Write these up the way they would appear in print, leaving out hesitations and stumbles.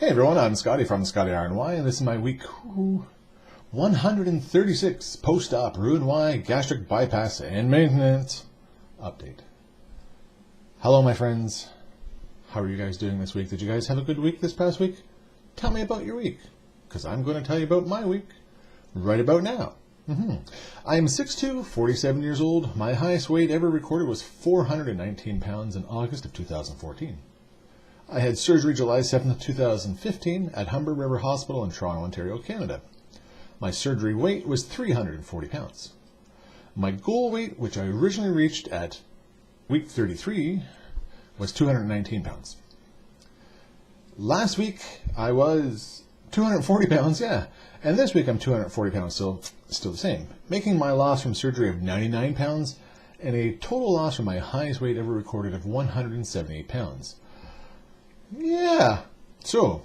Hey everyone, I'm Skotti from Skotti RNY, and this is my week 136 post-op Roux-en-Y gastric bypass and maintenance update. Hello my friends, how are you guys doing this week? Did you guys have a good week this past week? Tell me about your week, because I'm going to tell you about my week right about now. I am 6'2", 47 years old. My highest weight ever recorded was 419 pounds in August of 2014. I had surgery July 7th, 2015 at Humber River Hospital in Toronto, Ontario, Canada. My surgery weight was 340 pounds. My goal weight, which I originally reached at week 33, was 219 pounds. Last week, I was 240 pounds, and this week I'm 240 pounds, so still the same, making my loss from surgery of 99 pounds and a total loss from my highest weight ever recorded of 178 pounds. So,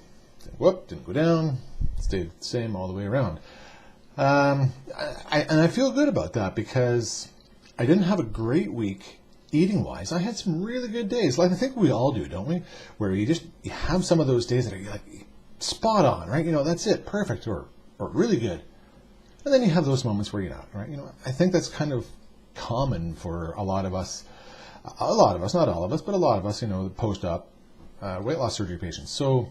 didn't go down, stayed the same all the way around. And I feel good about that because I didn't have a great week eating-wise. I had some really good days, like I think we all do, don't we? Where you have some of those days that are like spot on, right? That's it, perfect, or really good. And then you have those moments where you're not, right? I think that's kind of common for a lot of us, not all of us, but a lot of us, the post-op weight loss surgery patients. So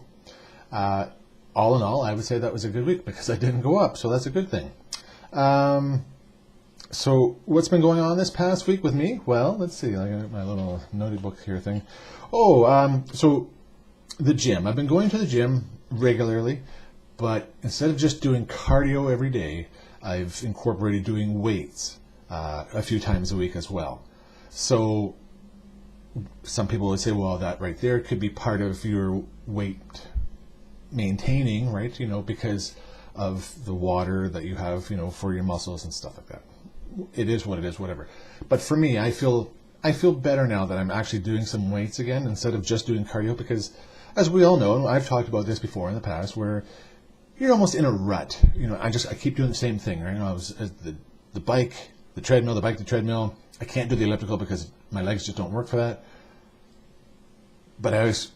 all in all, I would say that was a good week because I didn't go up, so that's a good thing. So what's been going on this past week with me? Well, let's see. I got my little notey book here thing. So the gym. I've been going to the gym regularly, but instead of just doing cardio every day, I've incorporated doing weights a few times a week as well. So some people would say, well, that right there could be part of your weight maintaining, right? Because of the water that you have, for your muscles and stuff like that. It is what it is, whatever. But for me, I feel better now that I'm actually doing some weights again instead of just doing cardio, because as we all know, and I've talked about this before in the past, where you're almost in a rut. I keep doing the same thing, right? I was the bike, the treadmill, the treadmill. I can't do the elliptical because my legs just don't work for that. But I was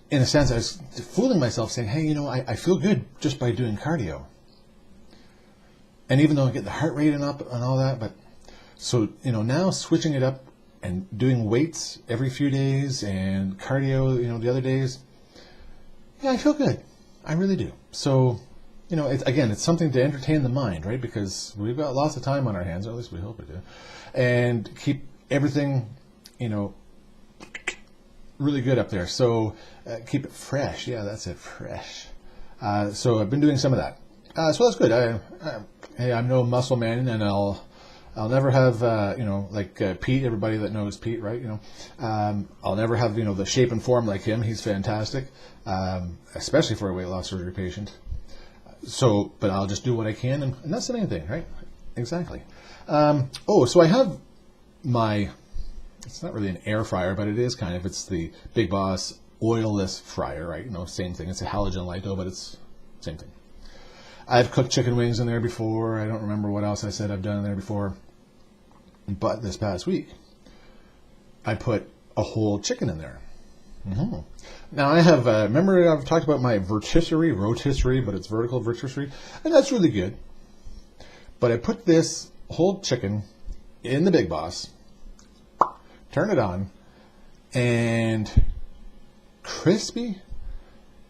fooling myself saying, hey, I feel good just by doing cardio. And even though I get the heart rate up and all that, but so, now switching it up and doing weights every few days and cardio, the other days, I feel good. I really do. So, it's something to entertain the mind, right? Because we've got lots of time on our hands, or at least we hope we do, and keep everything, really good up there. So keep it fresh. Yeah, that's it, fresh. So I've been doing some of that. So that's good. Hey, I'm no muscle man, and I'll never have, like Pete, everybody that knows Pete, right? I'll never have, the shape and form like him. He's fantastic, especially for a weight loss surgery patient. So, but I'll just do what I can, and that's the main thing, right? Exactly. So I have it's not really an air fryer, but it is kind of. It's the Big Boss oilless fryer, right? Same thing. It's a halogen light though, but it's same thing. I've cooked chicken wings in there before. I don't remember what else I said I've done in there before. But this past week, I put a whole chicken in there. Now I have, remember I've talked about my rotisserie, but it's vertical rotisserie, and that's really good. But I put this whole chicken in the Big Boss, turn it on, and crispy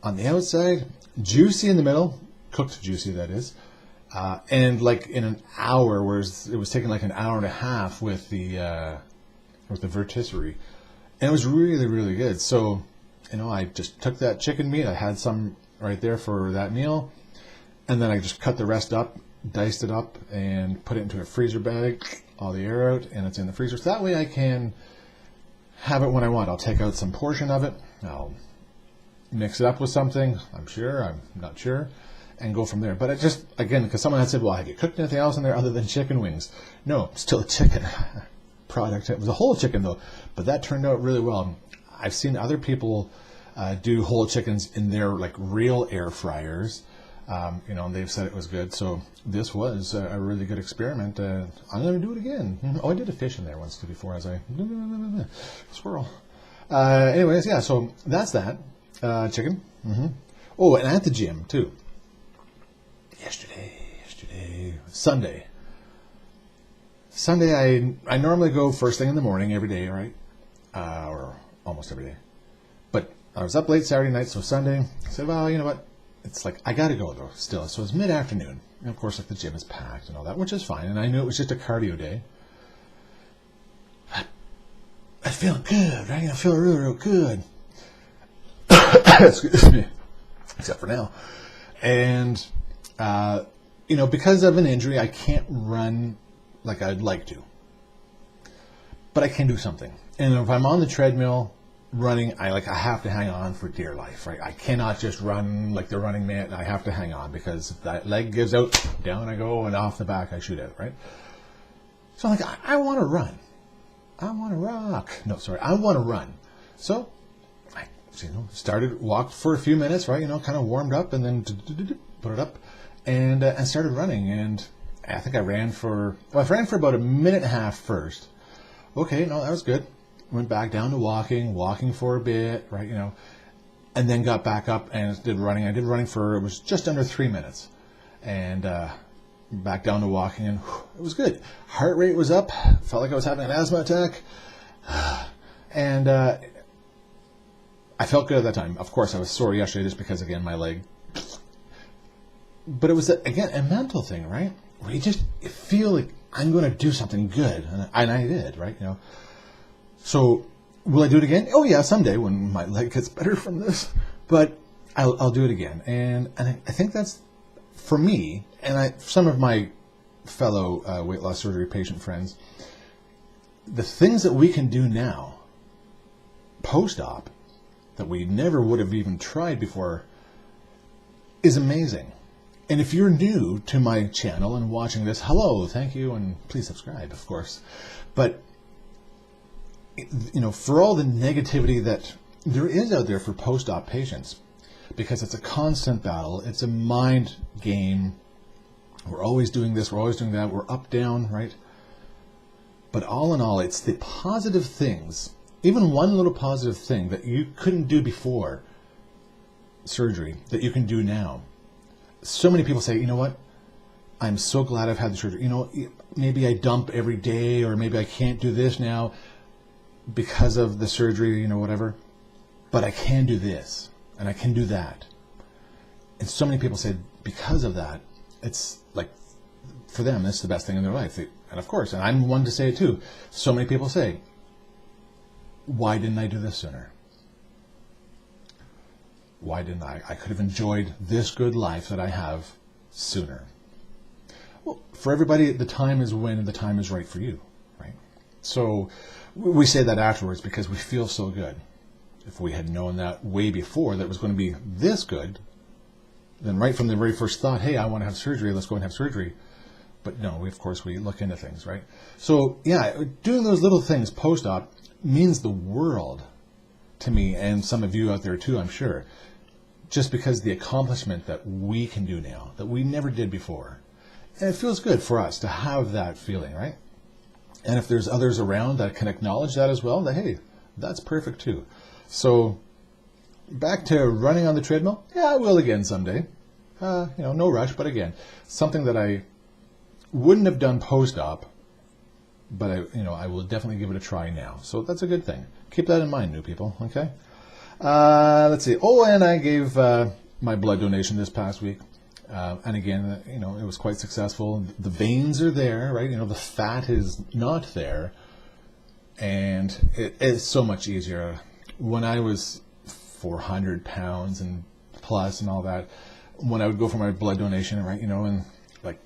on the outside, juicy in the middle, cooked juicy that is, and like in an hour, whereas it was taking like an hour and a half with the rotisserie, and it was really, really good. So, I just took that chicken meat, I had some right there for that meal, and then I just cut the rest up, diced it up, and put it into a freezer bag, all the air out, and it's in the freezer. So that way I can have it when I want. I'll take out some portion of it, I'll mix it up with something, I'm not sure, and go from there. But it just, again, because someone had said, well, have you cooked anything else in there other than chicken wings? No, still a chicken product. It was a whole chicken though, but that turned out really well. I've seen other people do whole chickens in their like real air fryers, and they've said it was good. So this was a really good experiment. I'm going to do it again. I did a fish in there once too before as I squirrel. Anyways, yeah, so that's that chicken. Oh, and at the gym too. Yesterday, Sunday. I normally go first thing in the morning every day, right? Or almost every day. But I was up late Saturday night, so Sunday, I said, well, you know what? It's like, I got to go though, still. So it's mid-afternoon. And of course, like the gym is packed and all that, which is fine. And I knew it was just a cardio day. I feel good, right? I feel real, real good. Excuse me. Except for now. And, because of an injury, I can't run like I'd like to. But I can do something. And if I'm on the treadmill running, I have to hang on for dear life, right? I cannot just run like the Running Man. I have to hang on because if that leg gives out, down I go, and off the back I shoot out, right? So I'm like, I want to run. I want to rock. No, sorry, I want to run. So I, walked for a few minutes, right? Kind of warmed up and then put it up and started running. And I think I ran for about a minute and a half first. Okay, no, that was good. Went back down to walking for a bit, right, and then got back up and did running. I did running for, it was just under 3 minutes. And back down to walking, and it was good. Heart rate was up. Felt like I was having an asthma attack. And I felt good at that time. Of course, I was sore yesterday just because, again, my leg. But it was, again, a mental thing, right? Where you just feel like I'm going to do something good. And I did, right, So, will I do it again? Oh yeah, someday when my leg gets better from this. But I'll do it again. And I think that's, for me, and some of my fellow weight loss surgery patient friends, the things that we can do now, post-op, that we never would have even tried before, is amazing. And if you're new to my channel and watching this, hello, thank you, and please subscribe, of course. But for all the negativity that there is out there for post-op patients, because it's a constant battle, it's a mind game. We're always doing this, we're always doing that, we're up, down, right? But all in all, it's the positive things, even one little positive thing that you couldn't do before surgery, that you can do now. So many people say, you know what? I'm so glad I've had the surgery. Maybe I dump every day, or maybe I can't do this now because of the surgery, whatever. But I can do this, and I can do that. And so many people say because of that, it's like, for them, it's the best thing in their life. And of course, and I'm one to say it too, so many people say, why didn't I do this sooner? Why didn't I? I could have enjoyed this good life that I have sooner. Well, for everybody, the time is when the time is right for you, right? So we say that afterwards because we feel so good. If we had known that way before that it was going to be this good, then right from the very first thought, hey, I want to have surgery, let's go and have surgery. But no, of course, we look into things, right? So yeah, doing those little things post-op means the world to me, and some of you out there too, I'm sure, just because the accomplishment that we can do now, that we never did before. And it feels good for us to have that feeling, right? And if there's others around that can acknowledge that as well, that, hey, that's perfect too. So back to running on the treadmill. Yeah, I will again someday. No rush, but again, something that I wouldn't have done post-op, but I will definitely give it a try now. So that's a good thing. Keep that in mind, new people, okay? Let's see. Oh, and I gave my blood donation this past week. And again, it was quite successful. The veins are there, right? The fat is not there. And it is so much easier. When I was 400 pounds and plus and all that, when I would go for my blood donation, right, and like,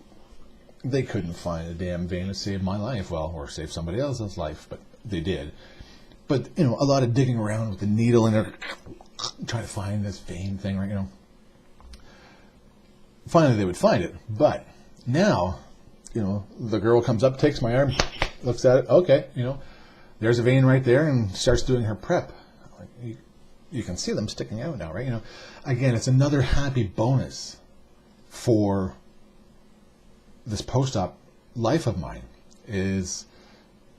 they couldn't find a damn vein to save my life, or save somebody else's life, but they did. But, a lot of digging around with the needle in there, trying to find this vein thing, right, Finally, they would find it. But now, the girl comes up, takes my arm, looks at it, okay, there's a vein right there, and starts doing her prep. You can see them sticking out now, right? Again, it's another happy bonus for this post-op life of mine.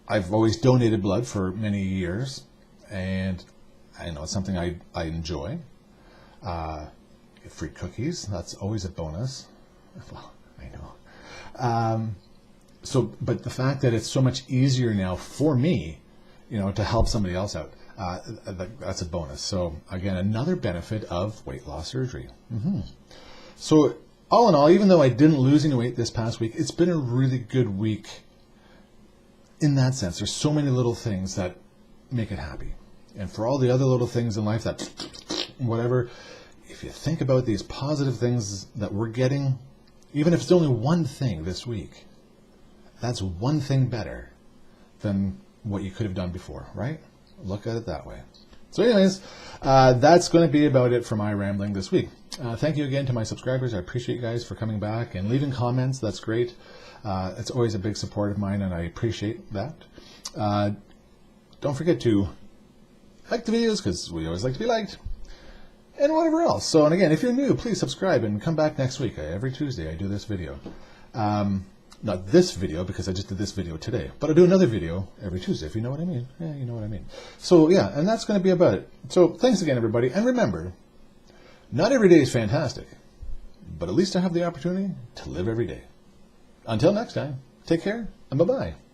I've always donated blood for many years, and I know it's something I enjoy. free cookies. That's always a bonus. Well, I know. But the fact that it's so much easier now for me, to help somebody else out, that's a bonus. So again, another benefit of weight loss surgery. So all in all, even though I didn't lose any weight this past week, it's been a really good week in that sense. There's so many little things that make it happy. And for all the other little things in life that whatever, if you think about these positive things that we're getting, even if it's only one thing this week, that's one thing better than what you could have done before, right? Look at it that way. So anyways, that's going to be about it for my rambling this week. Thank you again to my subscribers. I appreciate you guys for coming back and leaving comments. That's great. It's always a big support of mine, and I appreciate that. Don't forget to like the videos, because we always like to be liked, and whatever else. So, and again, if you're new, please subscribe and come back next week. Every Tuesday I do this video. Not this video, because I just did this video today, but I do another video every Tuesday, if you know what I mean. Yeah, you know what I mean. So yeah, and that's going to be about it. So thanks again, everybody. And remember, not every day is fantastic, but at least I have the opportunity to live every day. Until next time, take care, and bye-bye.